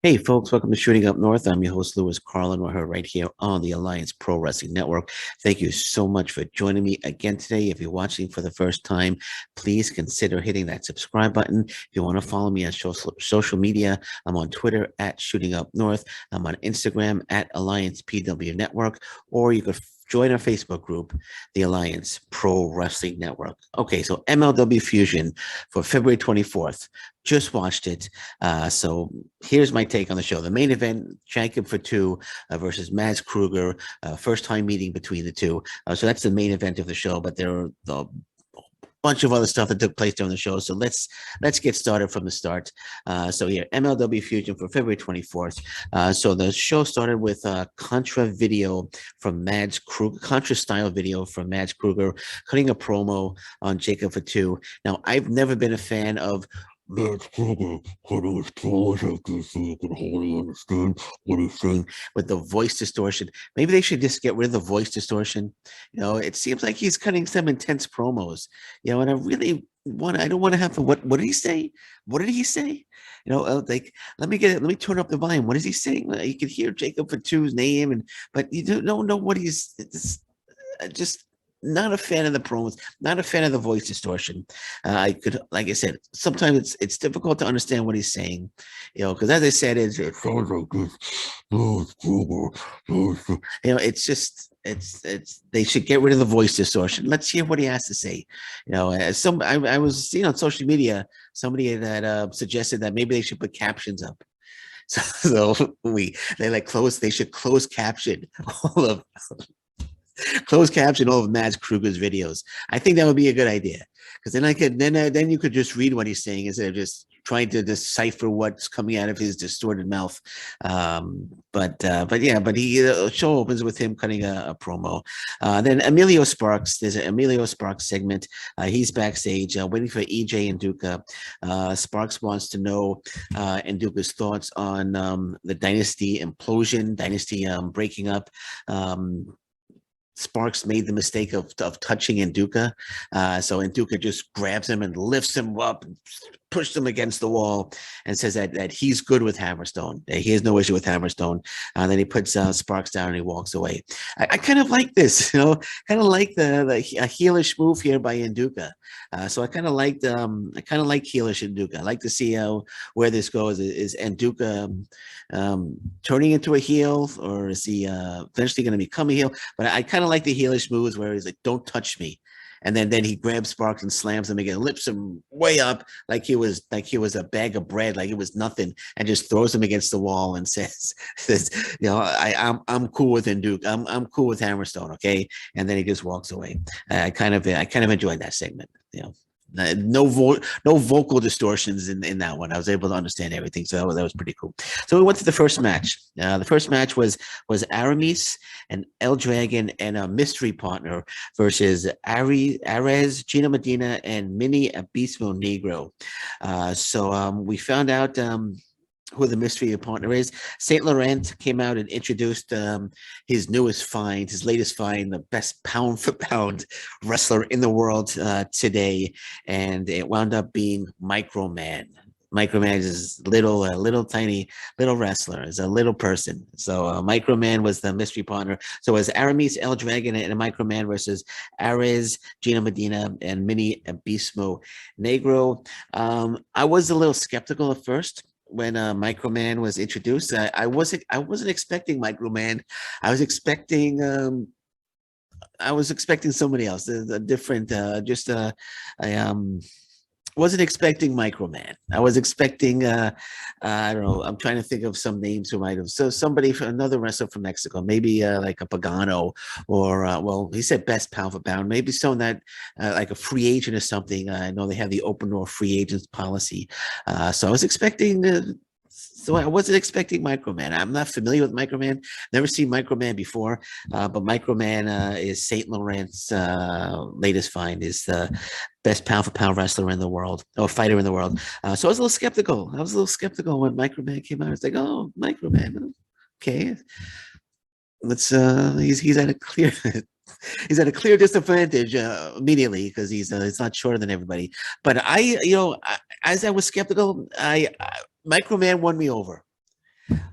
Hey folks, welcome to Shooting Up North. I'm your host, Lewis Carlin. We're here right here on the Alliance Pro Wrestling Network. Thank you so much for joining me again today. If you're watching for the first time, please consider hitting that subscribe button. If you want to follow me on social media, I'm on Twitter at Shooting Up North. I'm on Instagram at Alliance PW Network, or you could join our Facebook group, the Alliance Pro Wrestling Network. Okay, so MLW Fusion for February 24th. Just watched it. So here's my take on the show. The main event, Jacob Fatu versus Mads Krugger, first time meeting between the two. So that's the main event of the show, but there are a bunch of other stuff that took place during the show. So let's get started from the start. So here, MLW Fusion for February 24th. So the show started with a Contra video from Mads Krugger, Contra style video from Mads Krugger, cutting a promo on Jacob Fatu. Now, I've never been a fan of Mads Krugger cutting his promos like this so you can hardly understand what he's saying with the voice distortion. Maybe they should just get rid of the voice distortion. You know, it seems like he's cutting some intense promos. You know, and I don't want to have to. What did he say? What did he say? You know, like let me turn up the volume. What is he saying? You can hear Jacob Fatu's name, but you don't know what he's. Just not a fan of the promos, not a fan of the voice distortion. I could, like I said, sometimes it's difficult to understand what he's saying, you know, because as I said, it sounds like this. You know, it's just they should get rid of the voice distortion. Let's hear what he has to say. You know, I was seeing on social media somebody that suggested that maybe they should put captions up. So they should close caption all of closed caption all of Mads Krugger's videos. I think that would be a good idea because then you could just read what he's saying instead of just trying to decipher what's coming out of his distorted mouth. But the show opens with him cutting a promo. Then Emilio Sparks, there's an Emilio Sparks segment. He's backstage waiting for EJ and Duca. Sparks wants to know and Duca's thoughts on the dynasty implosion, dynasty breaking up. Sparks made the mistake of touching Nduka. So Nduka just grabs him and lifts him up, and pushes him against the wall, and says that he's good with Hammerstone. He has no issue with Hammerstone. Then he puts Sparks down and he walks away. I kind of like this, you know, kind of like the heelish move here by Nduka. So I kind of like heelish Nduka. I like to see where this goes. Is Nduka turning into a heel, or is he eventually going to become a heel? But I kind of like the heelish moves where he's like, "Don't touch me," and then he grabs Sparks and slams him again, lifts him way up like he was a bag of bread, like it was nothing, and just throws him against the wall and says, "You know, I'm cool with Nduka. I'm cool with Hammerstone, okay?" And then he just walks away. I kind of enjoyed that segment, you know. No vocal distortions in that one. I was able to understand everything, so that was pretty cool. So we went to the first match. The first match was Aramis and El Dragon and a mystery partner versus Ares, Gina Medina, and Mini Abismo Negro. So we found out who the mystery partner is. Saint Laurent came out and introduced his newest find, his latest find, the best pound for pound wrestler in the world today, and it wound up being Microman. Microman is little tiny wrestler, is a little person. So Microman was the mystery partner. So it was Aramis, El Dragon, and a Microman versus Ares, Gina Medina, and Mini Abismo Negro. I was a little skeptical at first when Microman was introduced. I wasn't expecting Microman. I was expecting somebody else, a different. Wasn't expecting Microman. I was expecting I don't know. I'm trying to think of some names who might have. So somebody from another wrestler from Mexico, maybe like a Pagano, or well, he said best pound for pound. Maybe someone that like a free agent or something. I know they have the open door free agents policy. So I was expecting. So I wasn't expecting Microman. I'm not familiar with Microman. Never seen Microman before. But Microman is Saint Laurent's latest find. Is the best pound for pound wrestler in the world, or fighter in the world. So I was a little skeptical. When Microman came out. I was like, oh, Microman. Okay. Let's he's at a clear he's at a clear disadvantage immediately because he's not shorter than everybody. But as I was skeptical, Microman won me over.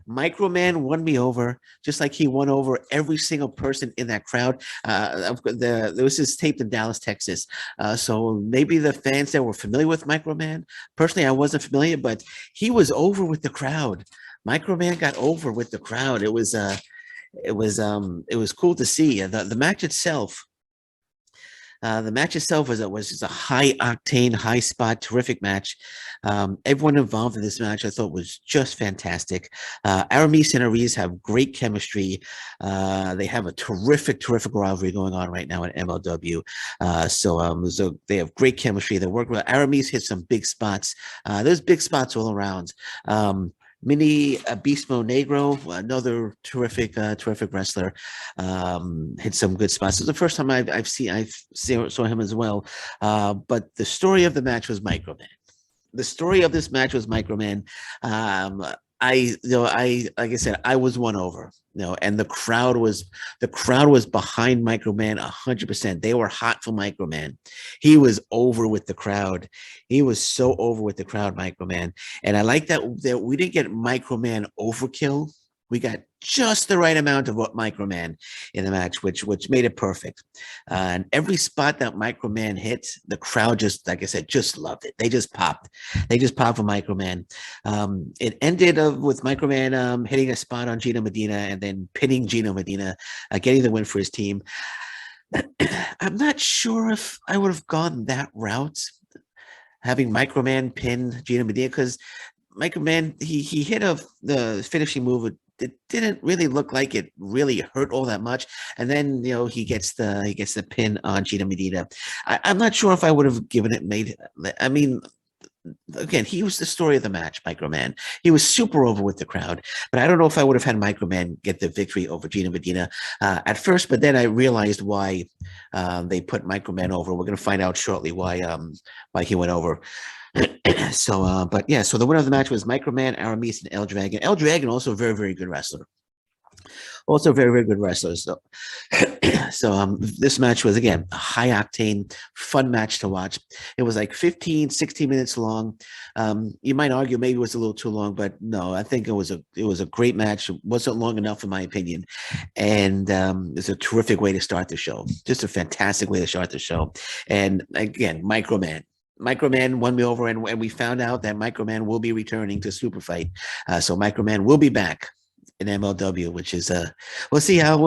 Microman won me over, just like he won over every single person in that crowd. This is taped in Dallas, Texas. So maybe the fans that were familiar with Microman, personally, I wasn't familiar, but he was over with the crowd. Microman got over with the crowd. It was cool to see. The match itself. The match itself was just a high octane, high spot, terrific match. Everyone involved in this match, I thought, was just fantastic. Aramis and Aries have great chemistry. They have a terrific rivalry going on right now at MLW. So they have great chemistry. They work well. Aramis hit some big spots. There's big spots all around. Mini Abismo Negro, another terrific wrestler, hit some good spots. It was the first time I saw him as well. But the story of the match was Microman. The story of this match was Microman. Like I said, I was won over, and the crowd was behind Microman 100%. They were hot for Microman. He was over with the crowd. He was so over with the crowd, Microman. And I like that we didn't get Microman overkill. We got just the right amount of Microman in the match, which made it perfect. And every spot that Microman hit, the crowd just, like I said, just loved it. They just popped. They just popped for Microman. It ended with Microman hitting a spot on Gino Medina and then pinning Gino Medina, getting the win for his team. I'm not sure if I would have gone that route, having Microman pin Gino Medina, because Microman, he hit the finishing move. It didn't really look like it really hurt all that much, and then he gets the pin on Gino Medina. I'm not sure if I would have given it. I mean, again, he was the story of the match, Microman. He was super over with the crowd, but I don't know if I would have had Microman get the victory over Gino Medina at first. But then I realized why they put Microman over. We're going to find out shortly why he went over. So the winner of the match was Microman, Aramis, and El Dragon. El Dragon, also a very, very good wrestler. Also very, very good wrestler. So this match was, again, a high octane, fun match to watch. It was like 15, 16 minutes long. You might argue maybe it was a little too long, but no, I think it was a great match. It wasn't long enough in my opinion. And it's a terrific way to start the show. Just a fantastic way to start the show. And again, Microman won me over, and we found out that Microman will be returning to Super Fight. So Microman will be back in MLW, which is we'll see how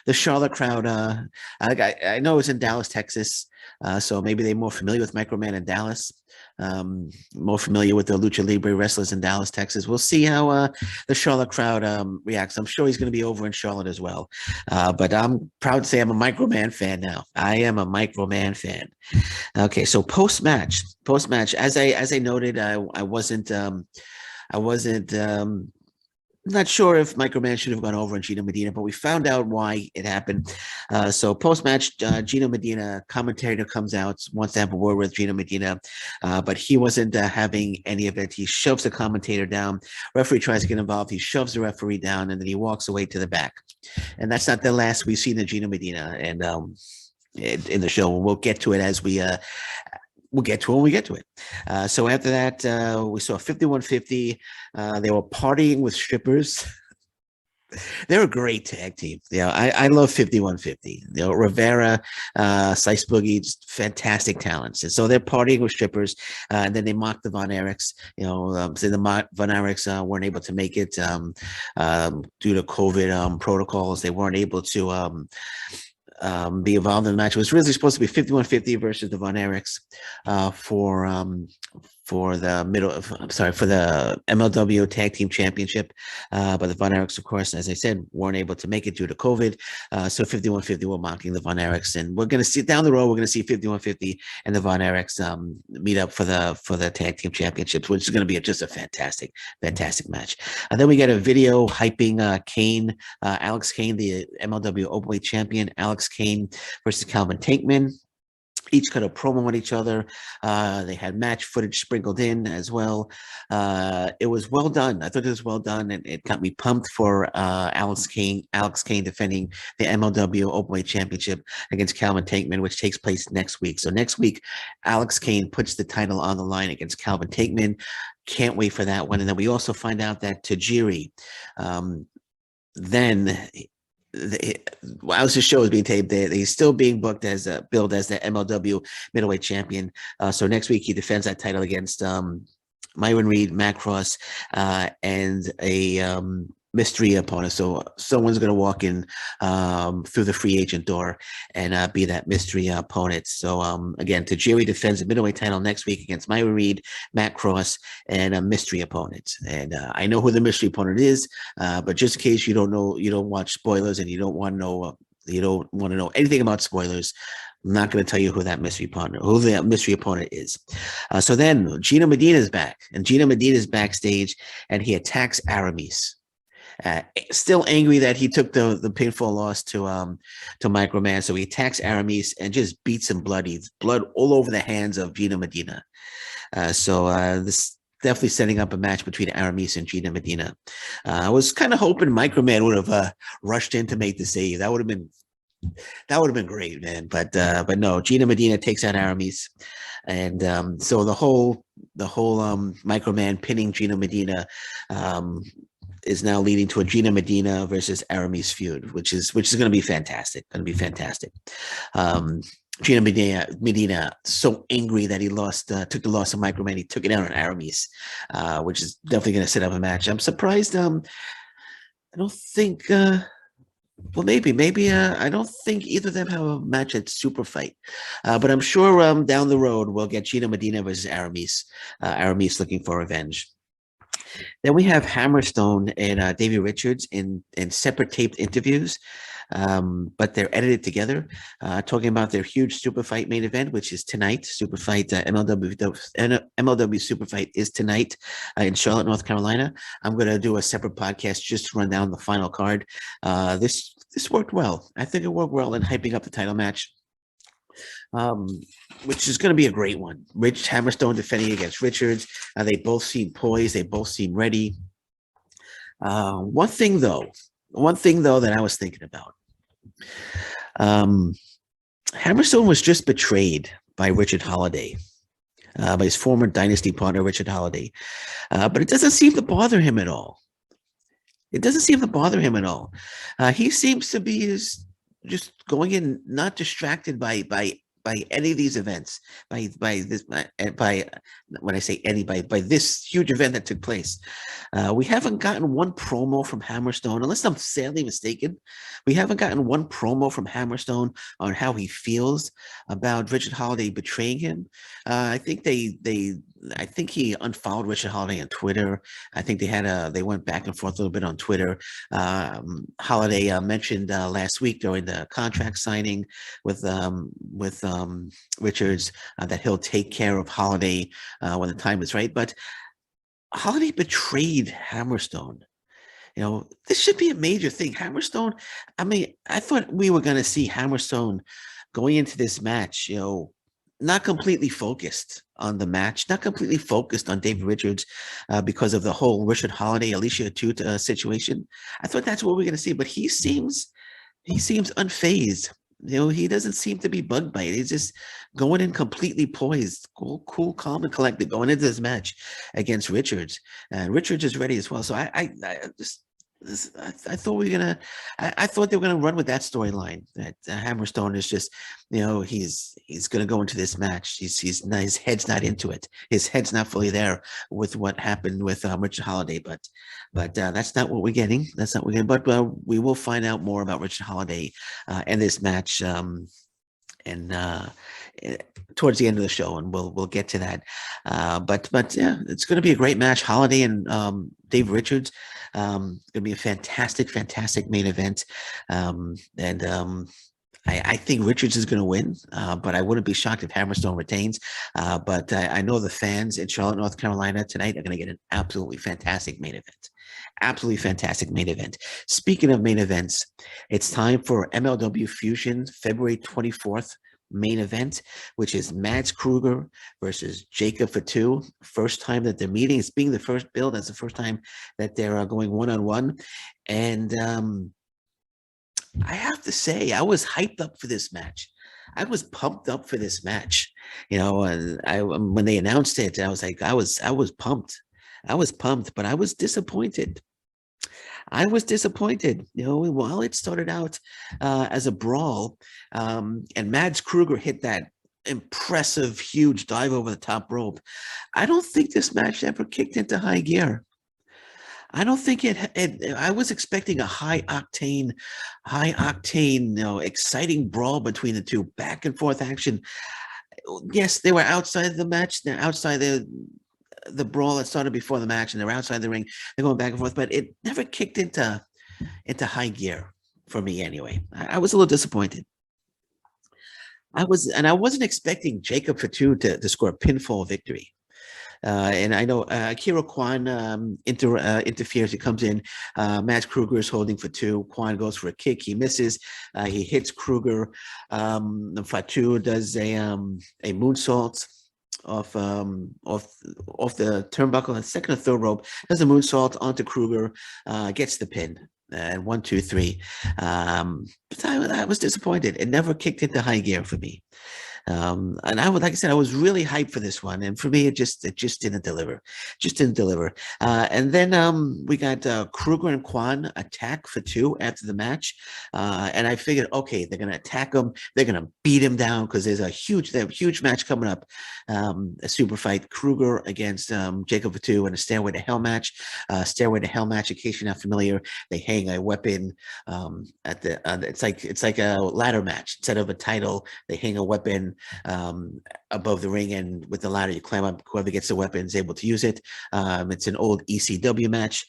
the Charlotte crowd. I know it's in Dallas, Texas, so maybe they're more familiar with Microman in Dallas, more familiar with the Lucha Libre wrestlers in Dallas, Texas. We'll see how the Charlotte crowd reacts. I'm sure he's going to be over in Charlotte as well. But I'm proud to say I'm a Microman fan now. I am a Microman fan. Okay, so post match, as I noted, I wasn't not sure if Microman should have gone over on Gino Medina, but we found out why it happened. So post-match, Gino Medina, commentator, comes out, wants to have a word with Gino Medina, but he wasn't having any of it. He shoves the commentator down. Referee tries to get involved. He shoves the referee down, and then he walks away to the back. And that's not the last we've seen of Gino Medina and in the show. We'll get to it as we'll get to it when we get to it. So after that, we saw 5150. They were partying with strippers. They're a great tag team. I love 5150. Rivera, Slice Boogie, just fantastic talents. And so they're partying with strippers, and then they mock the Von Erichs. So the Von Erichs weren't able to make it due to COVID protocols. They weren't able to be involved in the match. It was really supposed to be 5150 versus the Von Erichs for the MLW Tag Team Championship. But the Von Erichs, of course, as I said, weren't able to make it due to COVID. So 5150 were mocking the Von Erichs, and we're going to see down the road. We're going to see 5150 and the Von Erichs meet up for the Tag Team Championships, which is going to be just a fantastic match. And then we get a video hyping Kane, Alex Kane, the MLW Openweight Champion, Alex Kane versus Calvin Tankman. Each cut a promo on each other. They had match footage sprinkled in as well. It was well done. I thought it was well done, and it got me pumped for Alex Kane defending the MLW Openweight Championship against Calvin Tankman, which takes place next week. So next week, Alex Kane puts the title on the line against Calvin Tankman. Can't wait for that one. And then we also find out that Tajiri, then whilst the show is being taped, he's still being booked as billed as the MLW Middleweight Champion. So next week he defends that title against Myron Reed, Matt Cross, and a mystery opponent. So someone's going to walk in through the free agent door and be that mystery opponent. So again, Tajiri defends the middleweight title next week against Myron Reed, Matt Cross, and a mystery opponent. And I know who the mystery opponent is, but just in case you don't know, you don't watch spoilers, and you don't want to know anything about spoilers, I'm not going to tell you who that mystery opponent is. So then Gino Medina is back, and Gino Medina is backstage, and he attacks Aramis. Still angry that he took the painful loss to Microman, so he attacks Aramis and just beats him bloody, blood all over the hands of Gino Medina. So this definitely setting up a match between Aramis and Gino Medina. I was kind of hoping Microman would have rushed in to make the save. That would have been great, man. But no, Gino Medina takes out Aramis, and so the whole Microman pinning Gino Medina is now leading to a Gino Medina versus Aramis feud, which is going to be fantastic. Gino Medina so angry that he took the loss of Microman. He took it out on Aramis, which is definitely going to set up a match. I'm surprised. I don't think. Well, maybe. I don't think either of them have a match at Super Fight, but I'm sure down the road we'll get Gino Medina versus Aramis. Aramis looking for revenge. Then we have Hammerstone and Davey Richards in separate taped interviews, but they're edited together, talking about their huge Super Fight main event, which is tonight. Super Fight, MLW Super Fight is tonight in Charlotte, North Carolina. I'm going to do a separate podcast just to run down the final card. This worked well. I think it worked well in hyping up the title match, which is going to be a great one. Rich Hammerstone defending against Richards. They both seem poised. They both seem ready. One thing though that I was thinking about. Hammerstone was just betrayed by Richard Holiday, by his former Dynasty partner, Richard Holiday. But it doesn't seem to bother him at all. He seems to be just going in, not distracted by any of these events, by when I say any, by this huge event that took place. We haven't gotten one promo from Hammerstone, unless I'm sadly mistaken. We haven't gotten one promo from Hammerstone on how he feels about Richard Holiday betraying him. I think I think he unfollowed Richard Holiday on Twitter. I think they went back and forth a little bit on Twitter. Holiday mentioned last week during the contract signing with Richards that he'll take care of Holiday when the time is right. But Holiday betrayed Hammerstone. This should be a major thing. Hammerstone, I thought we were going to see Hammerstone going into this match, not completely focused on the match, not completely focused on David Richards because of the whole Richard Holiday, Alicia Atout situation. I thought that's what we're going to see, but he seems unfazed. He doesn't seem to be bugged by it. He's just going in completely poised, cool, calm, and collected, going into this match against Richards. And Richards is ready as well. So I thought I thought they were gonna run with that storyline. That Hammerstone is just, he's gonna go into this match. His head's not into it. His head's not fully there with what happened with Richard Holiday. But that's not what we're getting. But we will find out more about Richard Holiday and this match. Towards the end of the show, and we'll get to that. But yeah, it's going to be a great match. Holiday and Dave Richards, going to be a fantastic main event. I think Richards is going to win, but I wouldn't be shocked if Hammerstone retains. But I know the fans in Charlotte, North Carolina tonight are going to get an absolutely fantastic main event. Speaking of main events, it's time for MLW Fusion, February 24th, main event, which is Mads Krugger versus Jacob Fatu. First time that they're meeting. It's being the first build. That's the first time that they're going one-on-one. And I have to say, I was hyped up for this match. I was pumped up for this match, and when they announced it, I was like, I was pumped. I was pumped, but I was disappointed. While it started out as a brawl, and Mads Krugger hit that impressive, huge dive over the top rope, I don't think this match ever kicked into high gear. I don't think I was expecting a high octane, exciting brawl between the two, back and forth action. Yes, they were outside the match. They're outside the brawl that started before the match, and they're outside the ring. They're going back and forth, but it never kicked into high gear for me anyway. I was a little disappointed. I wasn't expecting Jacob Fatu to score a pinfall victory. And I know Akira Kwan interferes. He comes in. Mads Krugger is holding Fatu. Kwan goes for a kick. He misses. He hits Krugger. Fatu does a moonsault off the turnbuckle, the second or third rope. Does a moonsault onto Krugger. Gets the pin. And 1, 2, 3. But I was disappointed. It never kicked into high gear for me. And like I said, I was really hyped for this one, and for me, it just didn't deliver. And then we got Krugger and Kwan attack Fatu after the match, and I figured, okay, they're gonna attack him, they're gonna beat him down because they have a huge match coming up, a super fight, Krugger against Jacob Fatu in a Stairway to Hell match. Stairway to Hell match, in case you're not familiar, they hang a weapon at the. It's like a ladder match. Instead of a title, they hang a weapon above the ring, and with the ladder you climb up. Whoever gets the weapon is able to use it. It's an old ECW match,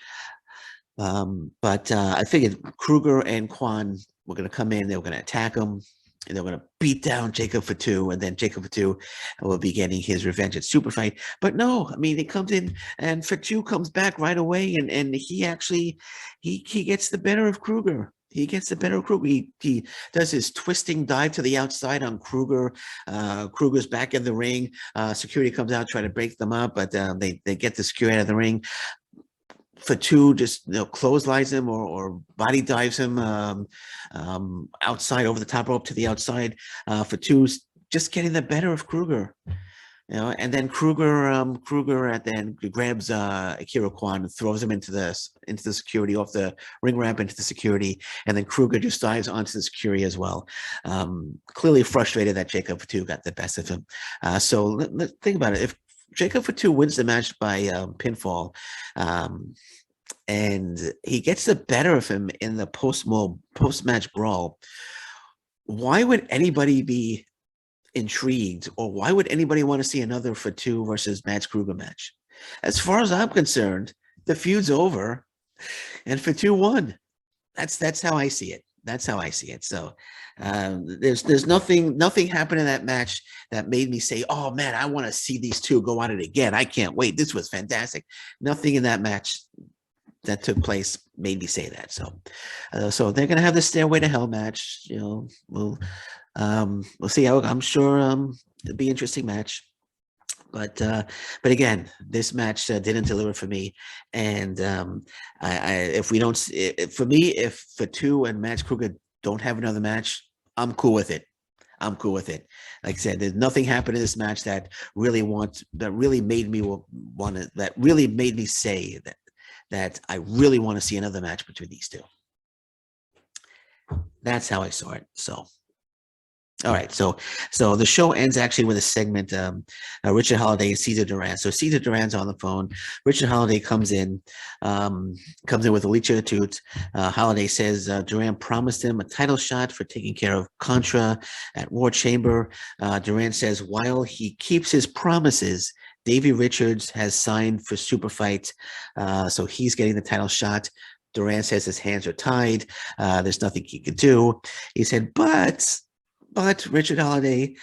but I figured Krugger and Kwan were going to come in. They were going to attack him, and they were going to beat down Jacob Fatu, and then Jacob Fatu will be getting his revenge at Super Fight. But no, I mean, he comes in, and Fatu comes back right away, and he actually he gets the better of Krugger. He gets the better of Krugger. He does his twisting dive to the outside on Krugger. Kruger's back in the ring. Security comes out, trying to break them up, but they get the security out of the ring. Fatu just clotheslines him or body dives him outside over the top rope to the outside. Fatu's just getting the better of Krugger. And then Krugger at the end grabs Akira Kwan and throws him into the security, off the ring ramp into the security, and then Krugger just dives onto the security as well. Clearly frustrated that Jacob Fatu got the best of him. So let's think about it. If Jacob Fatu wins the match by pinfall, and he gets the better of him in the post-match brawl, why would anybody be intrigued, or why would anybody want to see another Fatu versus Mads Krugger match? As far as I'm concerned, the feud's over, and Fatu won. That's how I see it. So there's nothing happened in that match that made me say, oh man, I want to see these two go at it again. I can't wait. This was fantastic. Nothing in that match that took place made me say that. So they're gonna have the Stairway to Hell match. We'll see how. I'm sure it'll be an interesting match. But again, this match didn't deliver for me. And if Fatu and Mads Krugger don't have another match, I'm cool with it. Like I said, there's nothing happened in this match that really made me say that I really want to see another match between these two. That's how I saw it. So. All right, so the show ends actually with a segment, Richard Holiday and Cesar Duran. So Cesar Duran's on the phone. Richard Holiday comes in with a leech toot. Holiday says Duran promised him a title shot for taking care of Contra at War Chamber. Duran says while he keeps his promises, Davey Richards has signed for Super Fight, so he's getting the title shot. Duran says his hands are tied. There's nothing he could do. He said, But Richard Holiday,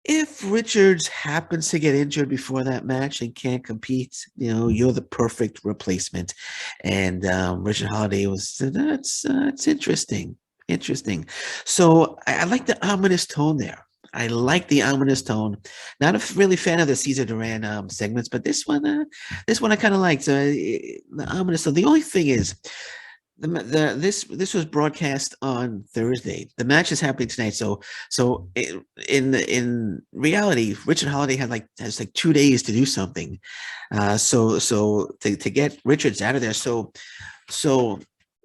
if Richards happens to get injured before that match and can't compete, you're the perfect replacement. And Richard Holiday that's interesting. So I like the ominous tone there. I like the ominous tone. Not a really fan of the Cesar Duran segments, but this one I kind of liked. The ominous tone. The only thing is, this was broadcast on Thursday. The match is happening tonight. In reality, Richard Holiday has like 2 days to do something. So to get Richards out of there. So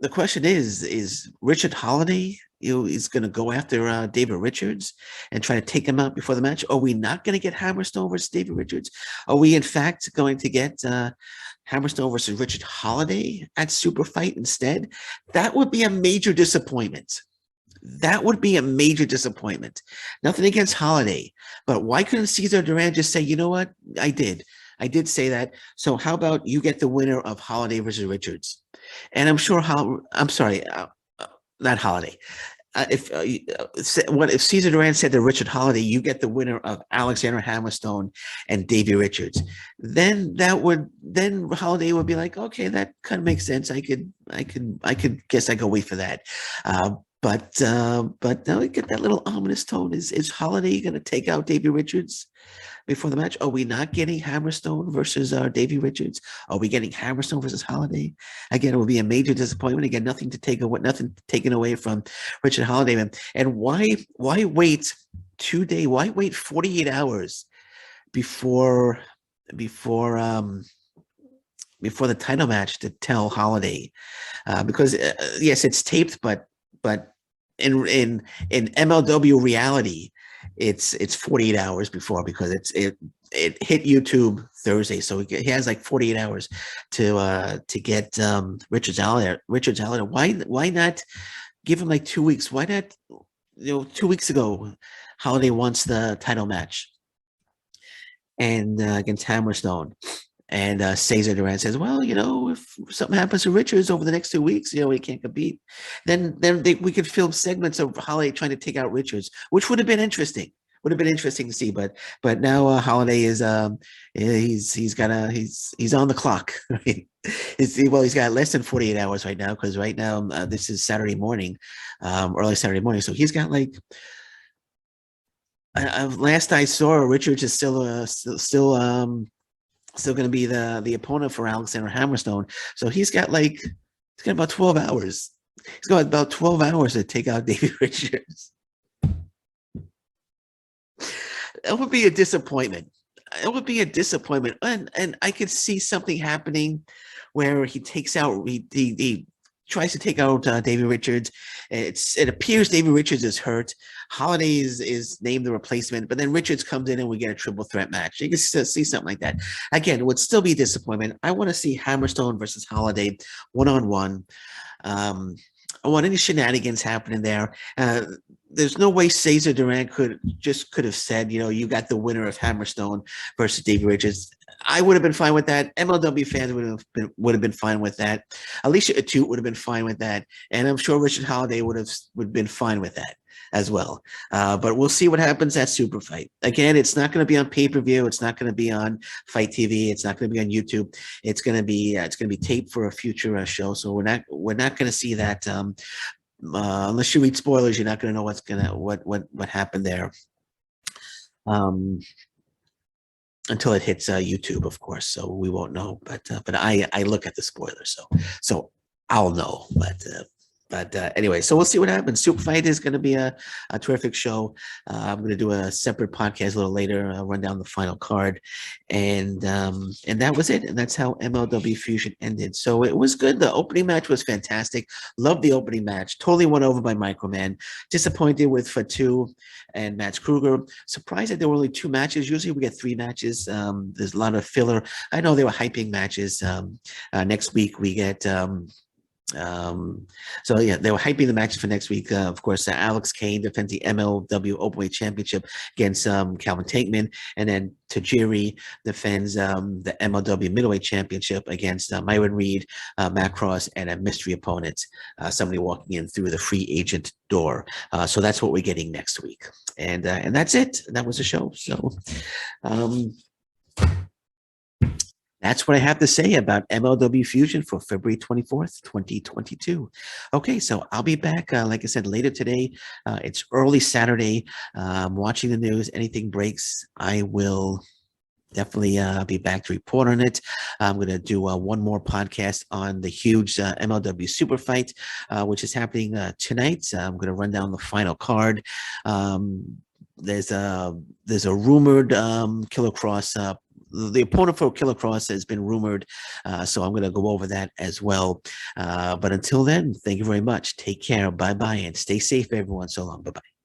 the question is Richard Holiday, is going to go after David Richards and try to take him out before the match? Are we not going to get Hammerstone versus David Richards? Are we in fact going to get Hammerstone versus Richard Holiday at Super Fight instead? That would be a major disappointment. That would be a major disappointment. Nothing against Holiday, but why couldn't Cesar Duran just say, you know what? I did say that. So how about you get the winner of Holiday versus Richards? And I'm sure not Holiday. If Cesar Duran said to Richard Holiday, you get the winner of Alexander Hammerstone and Davey Richards, then Holiday would be like, okay, that kind of makes sense. I could guess I go wait for that. But now we get that little ominous tone. Is Holiday going to take out Davey Richards before the match? Are we not getting Hammerstone versus Davey Richards? Are we getting Hammerstone versus Holiday? Again, it will be a major disappointment. Again, nothing taken away from Richard Holiday. And why wait 2 days? Why wait 48 hours before the title match to tell Holiday? Because yes, it's taped, but in MLW reality, it's 48 hours before, because it hit YouTube Thursday, so he has like 48 hours to get Richards out there. Why not give him like 2 weeks? Why not? 2 weeks ago, Holiday wants the title match and against Hammerstone. And Cesar Duran says, well, if something happens to Richards over the next 2 weeks, he can't compete. Then we could film segments of Holiday trying to take out Richards, which would have been interesting. Would have been interesting to see, but now Holiday is he's on the clock. Right? He's got less than 48 hours right now, because right now this is Saturday morning, early Saturday morning. So he's got like. Last I saw, Richards is still going to be the opponent for Alexander Hammerstone. So he's got about 12 hours. He's got about 12 hours to take out David Richards. That would be a disappointment. It would be a disappointment. And I could see something happening where he takes out, he tries to take out David Richards. It appears David Richards is hurt. Holiday is named the replacement, but then Richards comes in and we get a triple threat match. You can see something like that. Again, it would still be a disappointment. I want to see Hammerstone versus Holiday one-on-one. I want any shenanigans happening there. There's no way Cesar Duran could have said, you got the winner of Hammerstone versus Davey Richards. I would have been fine with that. MLW fans would have been fine with that. Alicia Atute would have been fine with that, and I'm sure Richard Holiday would have been fine with that as well. But we'll see what happens at Super Fight. Again, it's not going to be on pay-per-view. It's not going to be on Fight TV. It's not going to be on YouTube. It's going to be taped for a future show. So we're not going to see that. Unless you read spoilers, you're not going to know what happened there. Until it hits YouTube, of course, so we won't know. But I look at the spoilers, so I'll know. But anyway, so we'll see what happens. Super Fight is going to be a terrific show. I'm going to do a separate podcast a little later, run down the final card, and that was it. And that's how MLW Fusion ended. So it was good. The opening match was fantastic. Loved the opening match. Totally won over by Microman. Disappointed with Fatu and Mads Krugger. Surprised that there were only 2 matches. Usually we get 3 matches. There's a lot of filler. I know they were hyping matches. Next week we get. So yeah, they were hyping the matches for next week. Of course, Alex Kane defends the MLW Openweight Championship against Calvin Tankman, and then Tajiri defends the MLW Middleweight Championship against Myron Reed, Matt Cross, and a mystery opponent, somebody walking in through the free agent door. So that's what we're getting next week, and that's it. That was the show. So. That's what I have to say about MLW Fusion for February 24th, 2022. Okay, so I'll be back, like I said, later today. It's early Saturday. Watching the news. Anything breaks, I will definitely be back to report on it. I'm going to do one more podcast on the huge MLW Super Fight, which is happening tonight. I'm going to run down the final card. There's a rumored Killer Cross. The opponent for Killer Cross has been rumored, so I'm going to go over that as well. But until then, thank you very much. Take care. Bye-bye, and stay safe, everyone. So long. Bye-bye.